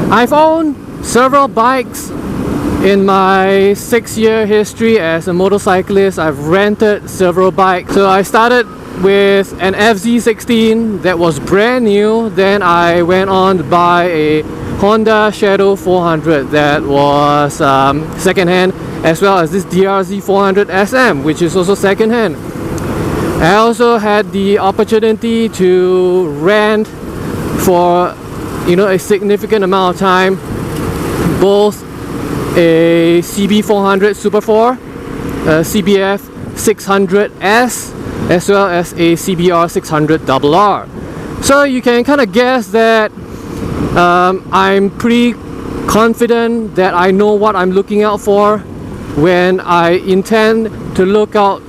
I've owned several bikes in my 6-year history as a motorcyclist. I've rented several bikes. So I started with an FZ16 that was brand new. Then I went on to buy a Honda Shadow 400 that was second-hand, as well as this DRZ400SM, which is also second-hand. I also had the opportunity to rent for a significant amount of time both a CB400 Super 4, a CBF 600S, as well as a CBR 600RR. So you can kind of guess that I'm pretty confident that I know what I'm looking out for when I intend to look out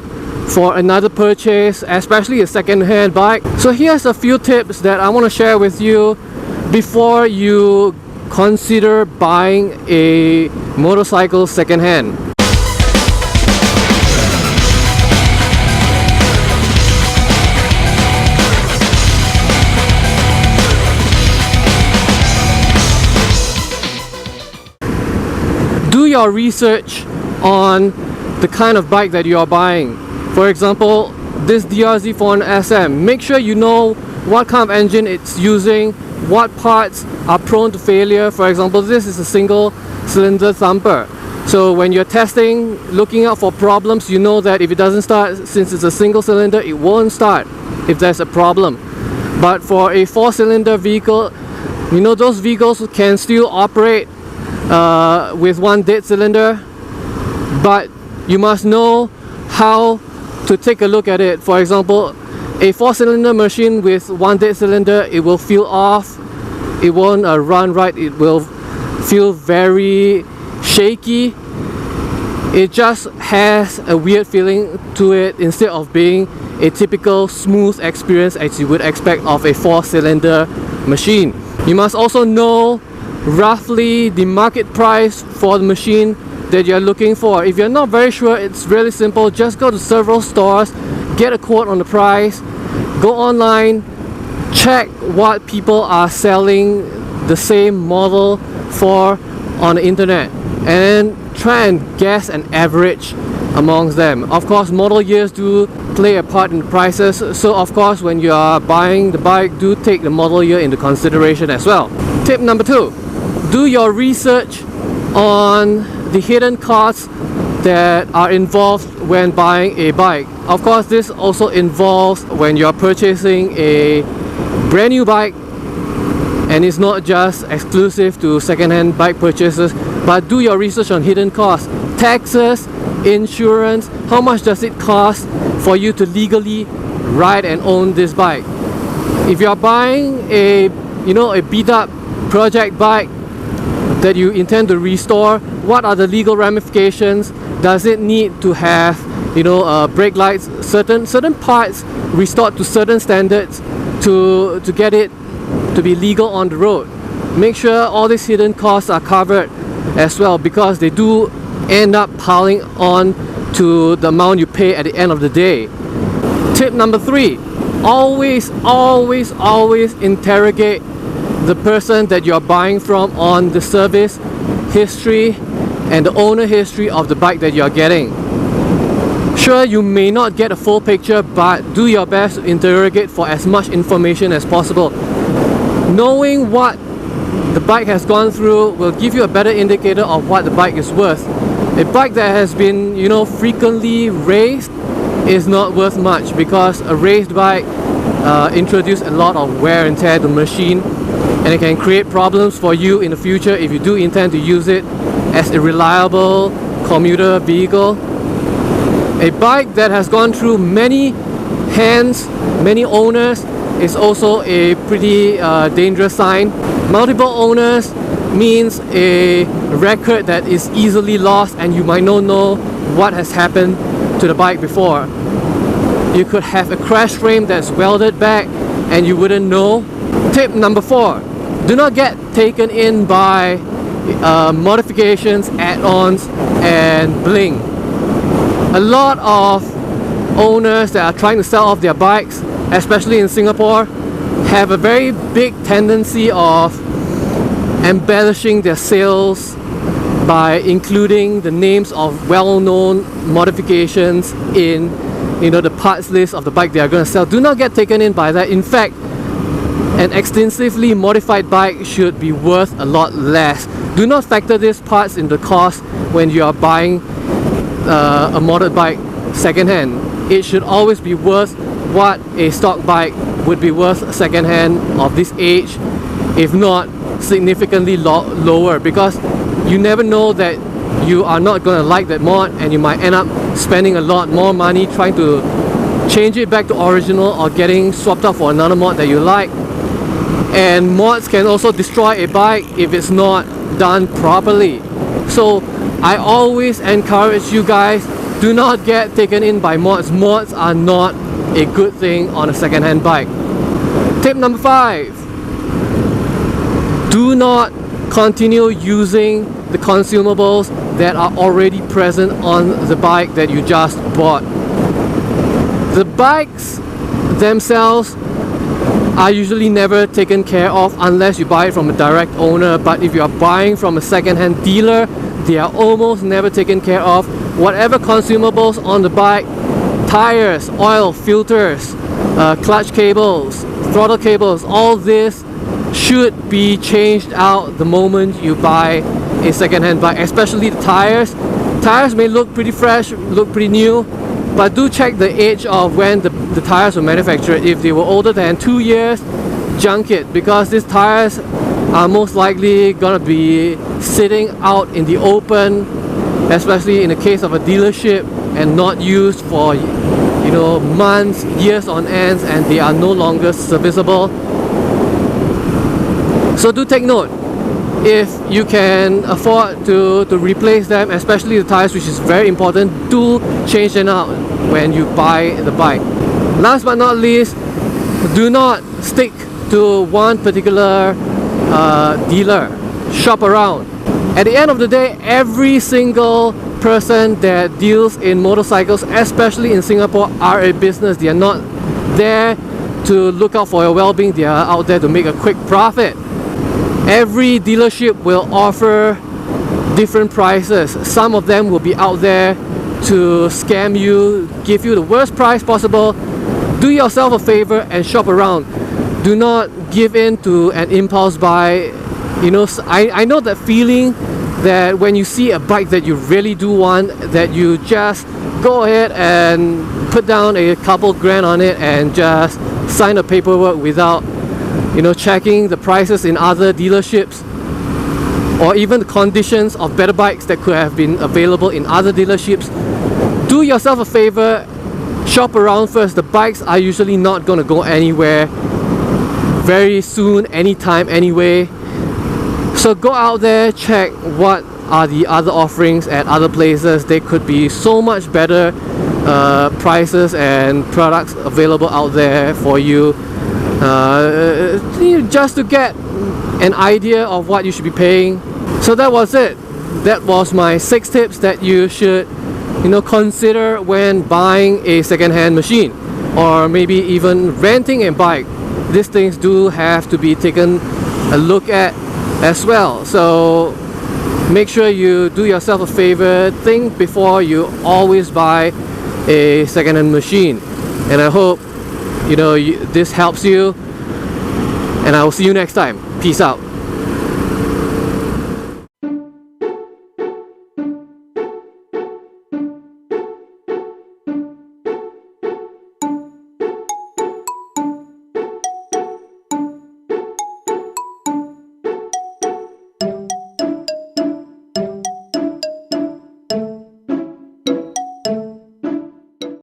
for another purchase, especially a second-hand bike. So here's a few tips that I want to share with you before you consider buying a motorcycle second-hand. Do your research on the kind of bike that you are buying. For example, this DRZ400SM, make sure you know what kind of engine it's using, what parts are prone to failure. For example, this is a single cylinder thumper. So when you're testing, looking out for problems, you know that if it doesn't start, since it's a single cylinder, it won't start if there's a problem. But for a 4-cylinder vehicle, those vehicles can still operate with one dead cylinder, but you must know how to take a look at it. For example, a 4-cylinder machine with one dead cylinder, it will feel off, it won't run right, it will feel very shaky. It just has a weird feeling to it instead of being a typical smooth experience as you would expect of a 4-cylinder machine. You must also know roughly the market price for the machine that you're looking for. If you're not very sure, it's really simple. Just go to several stores, get a quote on the price, go online, check what people are selling the same model for on the internet, and try and guess an average amongst them. Of course, model years do play a part in the prices, so of course when you are buying the bike, do take the model year into consideration as well. Tip number 2, do your research on the hidden costs that are involved when buying a bike. Of course, this also involves when you're purchasing a brand new bike, and it's not just exclusive to second-hand bike purchases, but do your research on hidden costs. Taxes, insurance, how much does it cost for you to legally ride and own this bike? If you're buying a beat up project bike that you intend to restore, what are the legal ramifications? Does it need to have brake lights, certain parts restored to certain standards to get it to be legal on the road? Make sure all these hidden costs are covered as well, because they do end up piling on to the amount you pay at the end of the day. Tip number 3, always interrogate the person that you're buying from on the service history and the owner history of the bike that you're getting. Sure, you may not get a full picture, but do your best to interrogate for as much information as possible. Knowing what the bike has gone through will give you a better indicator of what the bike is worth. A bike that has been frequently raced is not worth much, because a raced bike introduces a lot of wear and tear to the machine, and it can create problems for you in the future if you do intend to use it as a reliable commuter vehicle. A bike that has gone through many hands, many owners, is also a pretty dangerous sign. Multiple owners means a record that is easily lost, and you might not know what has happened to the bike before. You could have a crash frame that's welded back and you wouldn't know. Tip number 4, do not get taken in by modifications, add-ons and bling. A lot of owners that are trying to sell off their bikes, especially in Singapore, have a very big tendency of embellishing their sales by including the names of well-known modifications in, you know, the parts list of the bike they are going to sell. Do not get taken in by that. In fact, an extensively modified bike should be worth a lot less. Do not factor these parts in the cost when you are buying a modded bike second-hand. It should always be worth what a stock bike would be worth second-hand of this age, if not significantly lower, because you never know that you are not going to like that mod and you might end up spending a lot more money trying to change it back to original or getting swapped out for another mod that you like. And mods can also destroy a bike if it's not done properly. So I always encourage you guys, do not get taken in by mods. Mods are not a good thing on a second-hand bike. Tip number 5. Do not continue using the consumables that are already present on the bike that you just bought. The bikes themselves are usually never taken care of unless you buy it from a direct owner, but if you are buying from a second-hand dealer, they are almost never taken care of. Whatever consumables on the bike, tires, oil, filters, clutch cables, throttle cables, all this should be changed out the moment you buy a second-hand bike, especially the tires. Tires may look pretty fresh, look pretty new, but do check the age of when the tires were manufactured. If they were older than 2 years, junk it, because these tires are most likely gonna be sitting out in the open, especially in the case of a dealership, and not used for, you know, months, years on ends, and they are no longer serviceable. So do take note. If you can afford to replace them, especially the tires, which is very important, do change them out when you buy the bike. Last but not least, do not stick to one particular dealer. Shop around. At the end of the day, every single person that deals in motorcycles, especially in Singapore, are a business. They are not there to look out for your well-being. They are out there to make a quick profit. Every dealership will offer different prices. Some of them will be out there to scam you, give you the worst price possible. Do yourself a favor and shop around. Do not give in to an impulse buy. You know, I know that feeling that when you see a bike that you really do want, that you just go ahead and put down a couple grand on it and just sign the paperwork without, you know, checking the prices in other dealerships or even the conditions of better bikes that could have been available in other dealerships. Do yourself a favor, shop around first. The bikes are usually not going to go anywhere very soon, anytime anyway. So go out there, check what are the other offerings at other places. There could be so much better prices and products available out there for you. Just to get an idea of what you should be paying. So that was it. That was my 6 tips that you should, you know, consider when buying a second-hand machine, or maybe even renting a bike. These things do have to be taken a look at as well. So make sure you do yourself a favor. Think before you always buy a second-hand machine. And I hope, you know, this helps you, and I will see you next time. Peace out.